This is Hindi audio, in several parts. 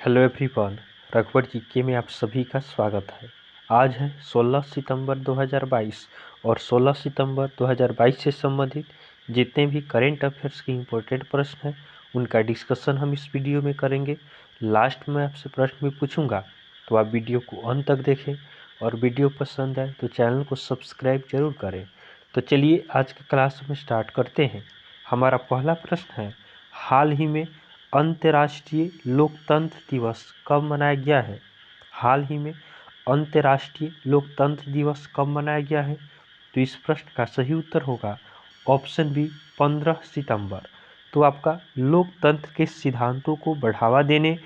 हेलो एवरीवन, रघुवर जीके में आप सभी का स्वागत है। आज है 16 सितंबर 2022 और 16 सितंबर 2022 से संबंधित जितने भी करेंट अफेयर्स के इम्पोर्टेंट प्रश्न हैं उनका डिस्कशन हम इस वीडियो में करेंगे। लास्ट में आपसे प्रश्न भी पूछूंगा, तो आप वीडियो को अंत तक देखें और वीडियो पसंद आए तो चैनल को सब्सक्राइब जरूर करें। तो चलिए आज के क्लास में स्टार्ट करते हैं। हमारा पहला प्रश्न है, हाल ही में अंतर्राष्ट्रीय लोकतंत्र दिवस कब मनाया गया है? हाल ही में अंतर्राष्ट्रीय लोकतंत्र दिवस कब मनाया गया है? तो इस प्रश्न का सही उत्तर होगा ऑप्शन बी 15 सितंबर। तो आपका लोकतंत्र के सिद्धांतों को बढ़ावा देने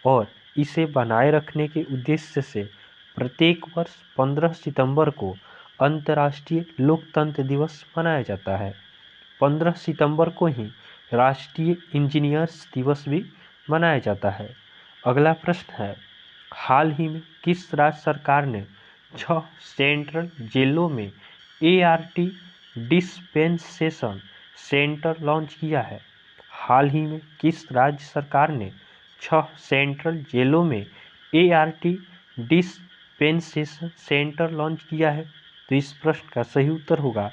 और इसे बनाए रखने के उद्देश्य से प्रत्येक वर्ष 15 सितंबर को अंतर्राष्ट्रीय लोकतंत्र दिवस मनाया जाता है। 15 सितंबर को ही राष्ट्रीय इंजीनियर्स दिवस भी मनाया जाता है। अगला प्रश्न है, हाल ही में किस राज्य सरकार ने 6 सेंट्रल जेलों में ART डिस्पेंसेशन सेंटर लॉन्च किया है? हाल ही में किस राज्य सरकार ने 6 सेंट्रल जेलों में ART डिस्पेंसेशन सेंटर लॉन्च किया है? तो इस प्रश्न का सही उत्तर होगा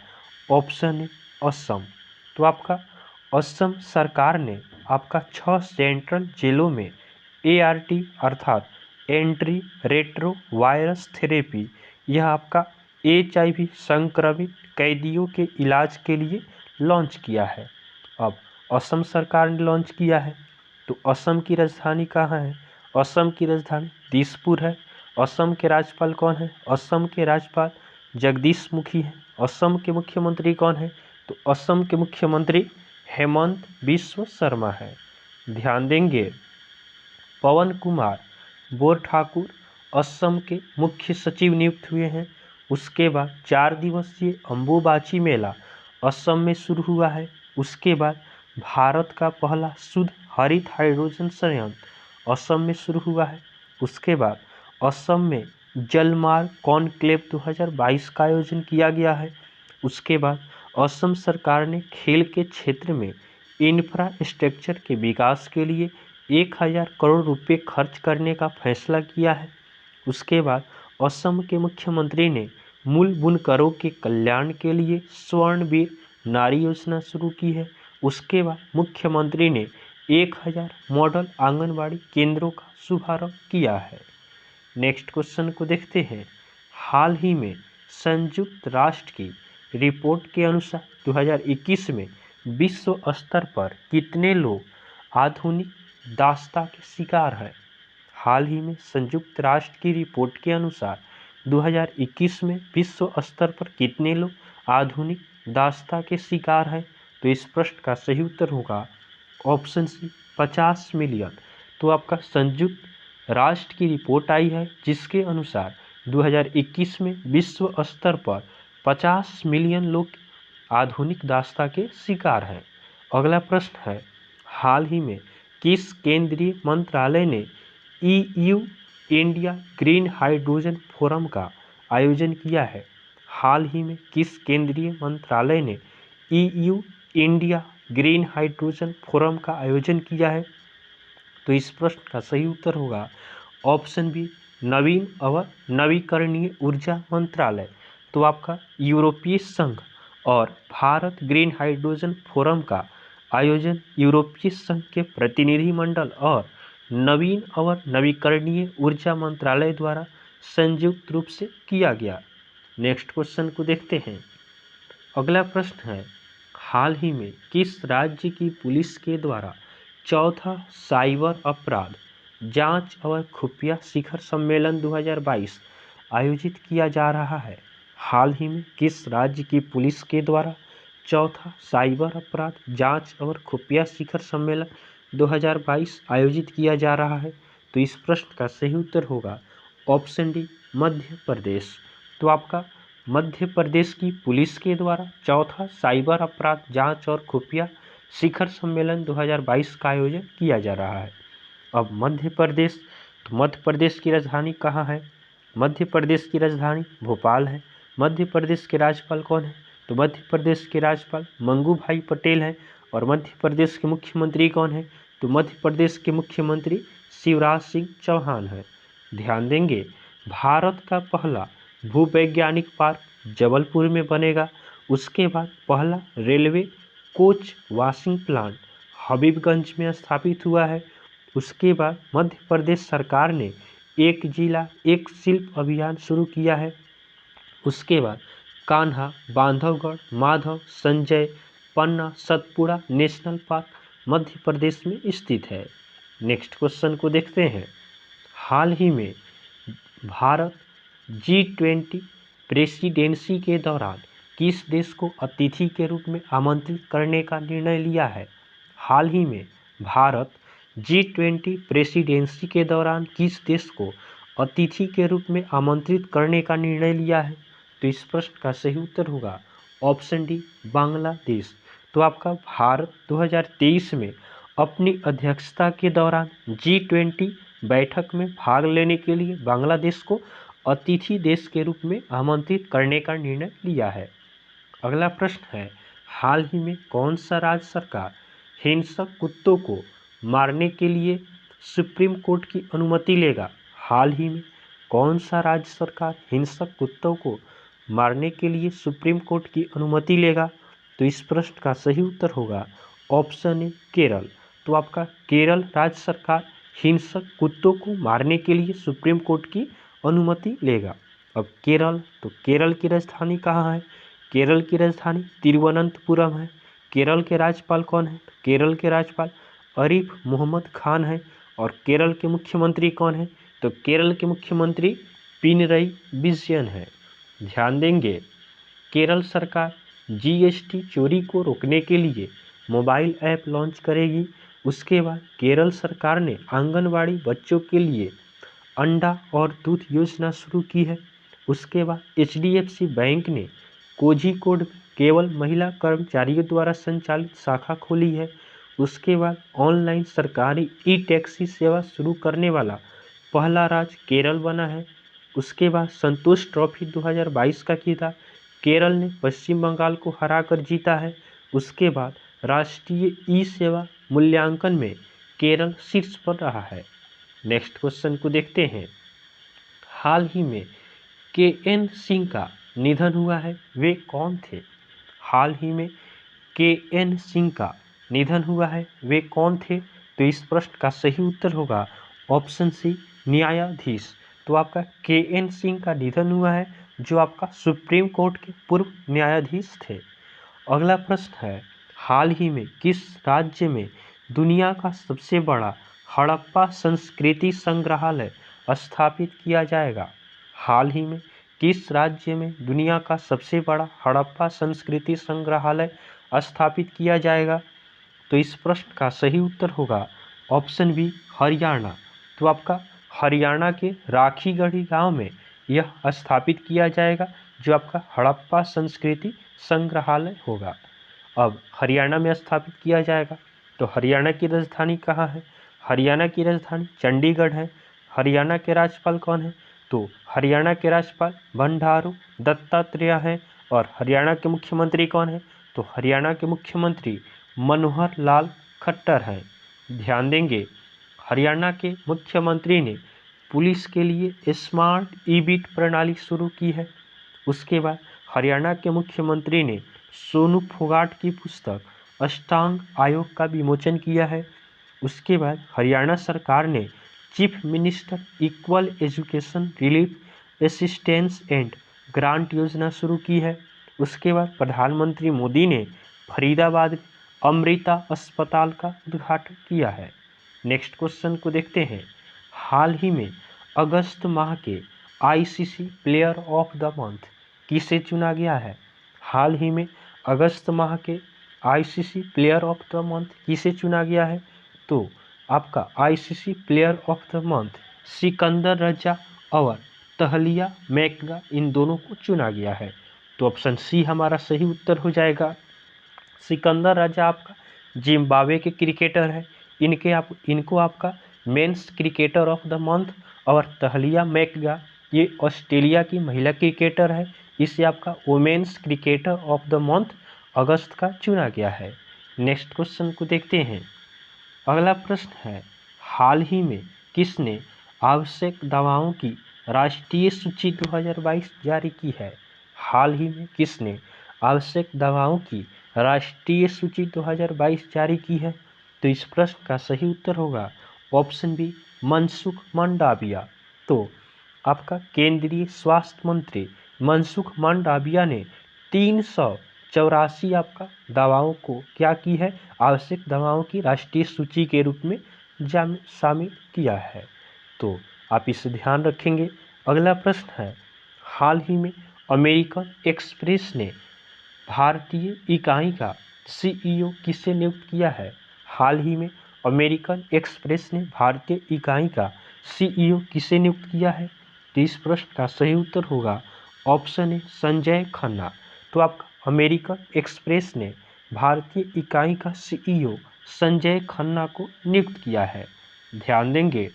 ऑप्शन ए असम। तो आपका असम सरकार ने आपका 6 सेंट्रल जेलों में ART अर्थात एंट्री रेट्रो वायरस थेरेपी, यह आपका HIV संक्रमित कैदियों के इलाज के लिए लॉन्च किया है। अब असम सरकार ने लॉन्च किया है, तो असम की राजधानी कहाँ है? असम की राजधानी दिसपुर है। असम के राज्यपाल कौन है? असम के राज्यपाल जगदीश मुखी हैं। असम के मुख्यमंत्री कौन है? तो असम के मुख्यमंत्री हेमंत बिस्व शर्मा है। ध्यान देंगे, पवन कुमार बोरठाकुर असम के मुख्य सचिव नियुक्त हुए हैं। उसके बाद 4 दिवसीय अंबुबाची मेला असम में शुरू हुआ है। उसके बाद भारत का पहला शुद्ध हरित हाइड्रोजन संयंत्र असम में शुरू हुआ है। उसके बाद असम में जलमार्ग कॉन्क्लेव 2022 का आयोजन किया गया है। उसके बाद असम सरकार ने खेल के क्षेत्र में इंफ्रास्ट्रक्चर के विकास के लिए 1000 करोड़ रुपए खर्च करने का फैसला किया है। उसके बाद असम के मुख्यमंत्री ने मूल बुनकरों के कल्याण के लिए स्वर्णवीर नारी योजना शुरू की है। उसके बाद मुख्यमंत्री ने 1000 मॉडल आंगनबाड़ी केंद्रों का शुभारंभ किया है। नेक्स्ट क्वेश्चन को देखते हैं, हाल ही में संयुक्त राष्ट्र की रिपोर्ट के अनुसार 2021 में विश्व स्तर पर कितने लोग आधुनिक दासता के शिकार हैं? हाल ही में संयुक्त राष्ट्र की रिपोर्ट के अनुसार 2021 में विश्व स्तर पर कितने लोग आधुनिक दासता के शिकार हैं? तो इस प्रश्न का सही उत्तर होगा ऑप्शन सी 50 मिलियन। तो आपका संयुक्त राष्ट्र की रिपोर्ट आई है जिसके अनुसार 2021 में विश्व स्तर पर 50 मिलियन लोग आधुनिक दासता के शिकार हैं। अगला प्रश्न है, हाल ही में किस केंद्रीय मंत्रालय ने EU India green hydrogen forum का आयोजन किया है? हाल ही में किस केंद्रीय मंत्रालय ने EU India green hydrogen forum का आयोजन किया है? तो इस प्रश्न का सही उत्तर होगा ऑप्शन बी नवीन और नवीकरणीय ऊर्जा मंत्रालय। तो आपका यूरोपीय संघ और भारत ग्रीन हाइड्रोजन फोरम का आयोजन यूरोपीय संघ के प्रतिनिधिमंडल और नवीन और नवीकरणीय ऊर्जा मंत्रालय द्वारा संयुक्त रूप से किया गया। नेक्स्ट क्वेश्चन को देखते हैं। अगला प्रश्न है, हाल ही में किस राज्य की पुलिस के द्वारा चौथा साइबर अपराध जांच और खुफिया शिखर सम्मेलन 2022 आयोजित किया जा रहा है? हाल ही में किस राज्य की पुलिस के द्वारा चौथा साइबर अपराध जांच और खुफिया शिखर सम्मेलन 2022 आयोजित किया जा रहा है? तो इस प्रश्न का सही उत्तर होगा ऑप्शन डी मध्य प्रदेश। तो आपका मध्य प्रदेश की पुलिस के द्वारा चौथा साइबर अपराध जांच और खुफिया शिखर सम्मेलन 2022 का आयोजन किया जा रहा है। अब मध्य प्रदेश, तो मध्य प्रदेश की राजधानी कहाँ है? मध्य प्रदेश की राजधानी भोपाल है। मध्य प्रदेश के राज्यपाल कौन है? तो मध्य प्रदेश के राज्यपाल मंगू भाई पटेल हैं। और मध्य प्रदेश के मुख्यमंत्री कौन है? तो मध्य प्रदेश के मुख्यमंत्री शिवराज सिंह चौहान हैं। ध्यान देंगे, भारत का पहला भूवैज्ञानिक पार्क जबलपुर में बनेगा। उसके बाद पहला railway coach washing plant Habibganj में स्थापित हुआ है। उसके बाद मध्य प्रदेश सरकार ने एक जिला एक शिल्प अभियान शुरू किया है। उसके बाद कान्हा, बांधवगढ़, माधव, संजय, पन्ना, सतपुड़ा नेशनल पार्क मध्य प्रदेश में स्थित है। नेक्स्ट क्वेश्चन को देखते हैं। हाल ही में भारत G20 प्रेसिडेंसी के दौरान किस देश को अतिथि के रूप में आमंत्रित करने का निर्णय लिया है? हाल ही में भारत G20 प्रेसिडेंसी के दौरान किस देश को अतिथि के रूप में आमंत्रित करने का निर्णय लिया है? तो इस प्रश्न का सही उत्तर होगा ऑप्शन डी, बांग्लादेश। तो आपका भारत 2023 में अपनी अध्यक्षता के दौरान G20 बैठक में भाग लेने के लिए बांग्लादेश को अतिथि देश के रूप में आमंत्रित करने का निर्णय लिया है। अगला प्रश्न है, हाल ही में कौन सा राज्य सरकार हिंसक कुत्तों को मारने के लिए सुप्रीम कोर्ट की अनुमति लेगा? हाल ही में कौन सा राज्य सरकार हिंसक कुत्तों को मारने के लिए सुप्रीम कोर्ट की अनुमति लेगा? तो इस प्रश्न का सही उत्तर होगा ऑप्शन ए, केरल। तो आपका केरल राज्य सरकार हिंसक कुत्तों को मारने के लिए सुप्रीम कोर्ट की अनुमति लेगा। अब केरल, तो केरल की राजधानी कहाँ है? केरल की राजधानी तिरुवनंतपुरम है। केरल के राज्यपाल कौन है? केरल के राज्यपाल आरिफ मोहम्मद खान है। और केरल के मुख्यमंत्री कौन है? तो केरल के मुख्यमंत्री पिनरई विजयन है। ध्यान देंगे, केरल सरकार GST चोरी को रोकने के लिए मोबाइल ऐप लॉन्च करेगी। उसके बाद केरल सरकार ने आंगनवाड़ी बच्चों के लिए अंडा और दूध योजना शुरू की है। उसके बाद HDFC बैंक ने कोझिकोड में केवल महिला कर्मचारियों द्वारा संचालित शाखा खोली है। उसके बाद ऑनलाइन सरकारी ई-टैक्सी सेवा शुरू करने वाला पहला राज्य केरल बना है। उसके बाद संतोष ट्रॉफी 2022 का खिताब केरल ने पश्चिम बंगाल को हराकर जीता है। उसके बाद राष्ट्रीय ई-सेवा मूल्यांकन में केरल शीर्ष पर रहा है। नेक्स्ट क्वेश्चन को देखते हैं। हाल ही में KN सिंह का निधन हुआ है, वे कौन थे? हाल ही में KN सिंह का निधन हुआ है, वे कौन थे? तो इस प्रश्न का सही उत्तर होगा ऑप्शन सी, न्यायाधीश। तो आपका KN सिंह का निधन हुआ है, जो आपका सुप्रीम कोर्ट के पूर्व न्यायाधीश थे। अगला प्रश्न है, हाल ही में किस राज्य में दुनिया का सबसे बड़ा हड़प्पा संस्कृति संग्रहालय स्थापित किया जाएगा? हाल ही में किस राज्य में दुनिया का सबसे बड़ा हड़प्पा संस्कृति संग्रहालय स्थापित किया जाएगा? तो इस प्रश्न का सही उत्तर होगा ऑप्शन बी, हरियाणा। तो आपका हरियाणा के राखीगढ़ी गांव में यह स्थापित किया जाएगा, जो आपका हड़प्पा संस्कृति संग्रहालय होगा। अब हरियाणा में स्थापित किया जाएगा, तो हरियाणा की राजधानी कहाँ है? हरियाणा की राजधानी चंडीगढ़ है। हरियाणा के राज्यपाल कौन है? तो हरियाणा के राज्यपाल बंडारू दत्तात्रेय हैं। और हरियाणा के मुख्यमंत्री कौन है? तो हरियाणा के मुख्यमंत्री मनोहर लाल खट्टर हैं। ध्यान देंगे, हरियाणा के मुख्यमंत्री ने पुलिस के लिए स्मार्ट ई-बीट प्रणाली शुरू की है। उसके बाद हरियाणा के मुख्यमंत्री ने सोनू फोगाट की पुस्तक अष्टांग आयोग का विमोचन किया है। उसके बाद हरियाणा सरकार ने chief minister equal education relief assistance and grant योजना शुरू की है। उसके बाद प्रधानमंत्री मोदी ने फरीदाबाद में अमृता अस्पताल का उद्घाटन किया है। नेक्स्ट क्वेश्चन को देखते हैं। हाल ही में अगस्त माह के ICC player of the month किसे चुना गया है? हाल ही में अगस्त माह के ICC player of the month किसे चुना गया है? तो आपका ICC player of the month Sikandar Raza और तहलिया मैकगा, इन दोनों को चुना गया है। तो ऑप्शन सी हमारा सही उत्तर हो जाएगा। सिकंदर रजा आपका जिम्बाब्वे के क्रिकेटर है, इनको आपका men's cricketer of the month, और तहलिया मैकगा ये ऑस्ट्रेलिया की महिला क्रिकेटर है, इसे आपका women's cricketer of the month अगस्त का चुना गया है। नेक्स्ट क्वेश्चन को देखते हैं। अगला प्रश्न है, हाल ही में किसने आवश्यक दवाओं की राष्ट्रीय सूची 2022 जारी की है? हाल ही में किसने आवश्यक दवाओं की राष्ट्रीय सूची 2022 जारी की है? तो इस प्रश्न का सही उत्तर होगा ऑप्शन बी, मनसुख मांडविया। तो आपका केंद्रीय स्वास्थ्य मंत्री मनसुख मांडविया ने 384 आपका दवाओं को क्या की है, आवश्यक दवाओं की राष्ट्रीय सूची के रूप में शामिल किया है। तो आप इसे ध्यान रखेंगे। अगला प्रश्न है, हाल ही में अमेरिकन एक्सप्रेस ने भारतीय इकाई का सीईओ किसे नियुक्त किया है? हाल ही में अमेरिकन एक्सप्रेस ने भारतीय इकाई का सीईओ किसे नियुक्त किया है? तो इस प्रश्न का सही उत्तर होगा ऑप्शन ए, संजय खन्ना। तो आपका अमेरिकन एक्सप्रेस ने भारतीय इकाई का सीईओ संजय खन्ना को नियुक्त किया है। ध्यान देंगे,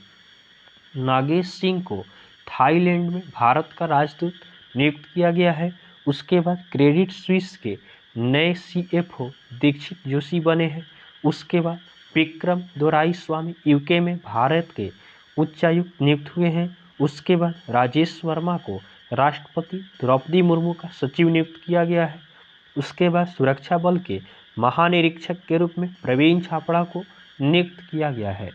नागेश सिंह को थाईलैंड में भारत का राजदूत नियुक्त किया गया है। उसके बाद क्रेडिट स्विस के नए सीएफओ दीक्षित जोशी बने हैं। उसके बाद विक्रम दोराईस्वामी यूके में भारत के उच्चायुक्त नियुक्त हुए हैं। उसके बाद राजेश वर्मा को राष्ट्रपति द्रौपदी मुर्मू का सचिव नियुक्त किया गया है। उसके बाद सुरक्षा बल के महानिरीक्षक के रूप में प्रवीण छापड़ा को नियुक्त किया गया है।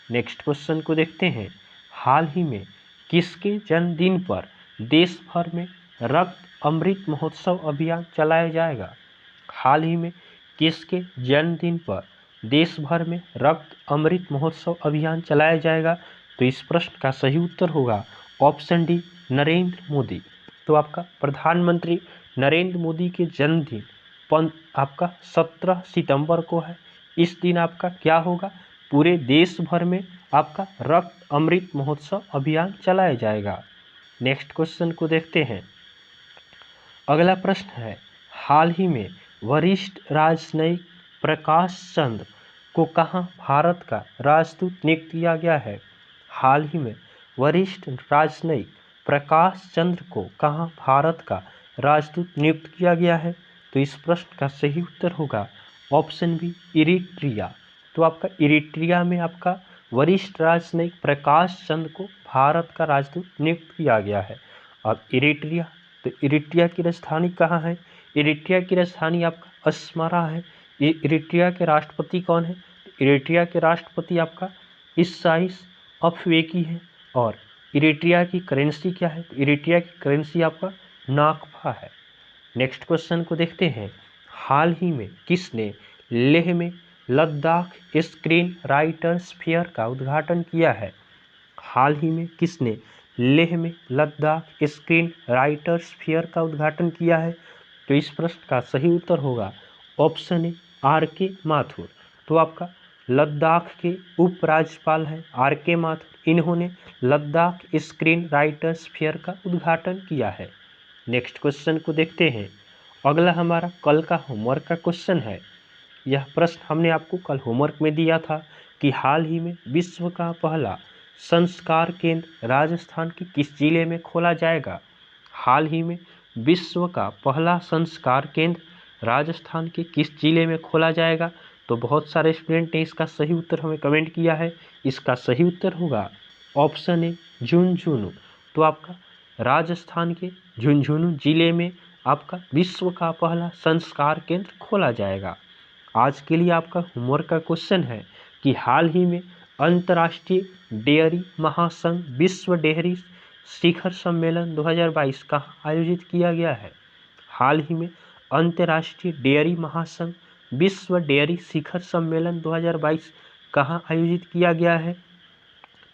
नेक्स्ट क्वेश्चन को देखते हैं, हाल ही में किसके जन्मदिन पर देश भर में रक्त अमृत महोत्सव अभियान चलाया जाएगा? हाल ही में किसके जन्मदिन पर देश भर में रक्त अमृत महोत्सव अभियान चलाया जाएगा? तो इस प्रश्न का सही उत्तर होगा ऑप्शन डी, नरेंद्र मोदी। तो आपका प्रधानमंत्री नरेंद्र मोदी के जन्मदिन आपका 17 सितंबर को है। इस दिन आपका क्या होगा, पूरे देश भर में आपका रक्त अमृत महोत्सव अभियान चलाया जाएगा। नेक्स्ट क्वेश्चन को देखते हैं। अगला प्रश्न है, हाल ही में वरिष्ठ राजनयिक प्रकाश चंद्र को कहां भारत का राजदूत नियुक्त किया गया है? हाल ही में वरिष्ठ राजनयिक प्रकाश चंद्र को कहां भारत का राजदूत नियुक्त किया गया है? तो इस प्रश्न का सही उत्तर होगा ऑप्शन बी, इरिट्रिया। तो आपका इरिट्रिया में आपका वरिष्ठ राजनयिक प्रकाश चंद्र को भारत का राजदूत नियुक्त किया गया है। अब इरिट्रिया, तो इरिट्रिया की राजधानी कहाँ है? इरिट्रिया की राजधानी आपका अस्मारा है। इरिट्रिया के राष्ट्रपति कौन है? इरिट्रिया के राष्ट्रपति आपका इसाइस अफवेकी है। और इरिट्रिया की करेंसी क्या है? इरिट्रिया की करेंसी आपका नाकफा है। नेक्स्ट क्वेश्चन को देखते हैं, हाल ही में किसने लेह में लद्दाख स्क्रीन राइटर्स फेयर का उद्घाटन किया है? हाल ही में किसने लेह में लद्दाख स्क्रीन राइटर्स फेयर का उद्घाटन किया है? तो इस प्रश्न का सही उत्तर होगा ऑप्शन ए, आर.के. माथुर। तो आपका लद्दाख के उपराज्यपाल हैं आर.के. माथुर। इन्होंने लद्दाख स्क्रीन राइटर्स फेयर का उद्घाटन किया है। नेक्स्ट क्वेश्चन को देखते हैं। अगला हमारा कल का होमवर्क का क्वेश्चन है। यह प्रश्न हमने आपको कल होमवर्क में दिया था कि हाल ही में विश्व का पहला संस्कार केंद्र राजस्थान के किस जिले में खोला जाएगा? हाल ही में विश्व का पहला संस्कार केंद्र राजस्थान के किस जिले में खोला जाएगा? तो बहुत सारे स्टूडेंट ने इसका सही उत्तर हमें कमेंट किया है। इसका सही उत्तर होगा ऑप्शन ए, झुंझुनू। तो आपका राजस्थान के झुंझुनू जिले में आपका विश्व का पहला संस्कार केंद्र खोला जाएगा। आज के लिए आपका होमवर्क का क्वेश्चन है कि हाल ही में अंतर्राष्ट्रीय डेयरी महासंघ विश्व डेयरी शिखर सम्मेलन 2022 कहाँ आयोजित किया गया है? हाल ही में अंतर्राष्ट्रीय डेयरी महासंघ विश्व डेयरी शिखर सम्मेलन 2022 कहाँ आयोजित किया गया है?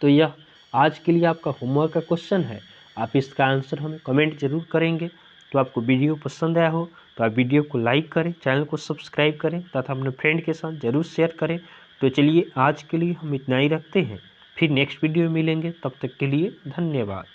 तो यह आज के लिए आपका होमवर्क का क्वेश्चन है। आप इसका आंसर हमें कमेंट जरूर करेंगे। तो आपको वीडियो पसंद आया हो तो आप वीडियो को लाइक करें, चैनल को सब्सक्राइब करें तथा अपने फ्रेंड के साथ जरूर शेयर करें। तो चलिए आज के लिए हम इतना ही रखते हैं, फिर नेक्स्ट वीडियो में मिलेंगे। तब तक के लिए धन्यवाद।